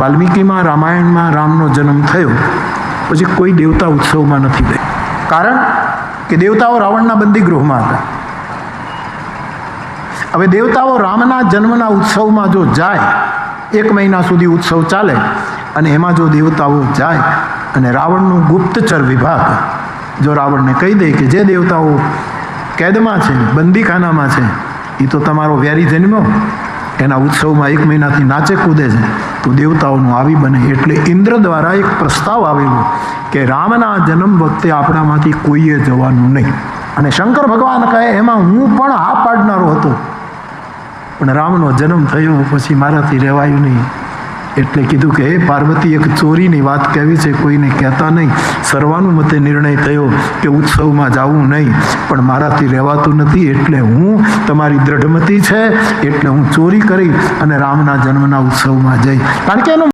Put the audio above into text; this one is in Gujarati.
વાલ્મીકીમાં રામાયણમાં રામનો જન્મ થયો પછી કોઈ દેવતા ઉત્સવમાં નથી ગઈ. કારણ કે દેવતાઓ રાવણના બંદીગૃહમાં હતા. હવે દેવતાઓ રામના જન્મના ઉત્સવમાં જો જાય, 1 મહિના સુધી ઉત્સવ ચાલે, અને એમાં જો દેવતાઓ જાય અને રાવણનું ગુપ્તચર વિભાગ જો રાવણને કહી દે કે જે દેવતાઓ કેદમાં છે, બંદીખાનામાં છે, એ તો તમારો વેરી જન્મ્યો, એના ઉત્સવમાં 1 મહિનાથી નાચે કૂદે છે, તો દેવતાઓનું આવી બને. એટલે ઇન્દ્ર દ્વારા એક પ્રસ્તાવ આવેલો કે રામના જન્મ વખતે આપણામાંથી કોઈએ જવાનું નહીં. અને શંકર ભગવાન કહે એમાં હું પણ હા પાડનારો હતો, પણ રામનો જન્મ થયો પછી મારાથી રહેવાયું નહીં. એટલે કીધું કે હે પાર્વતી, એક ચોરીની વાત કહેવી છે, કોઈને કહેતા નહીં. સર્વાનુમતે નિર્ણય થયો કે ઉત્સવમાં જવું નહીં, પણ મારાથી રહેવાતું નથી. એટલે હું તમારી દ્રઢમતી છે એટલે હું ચોરી કરી અને રામના જન્મના ઉત્સવમાં જઈ. કારણ કે એનો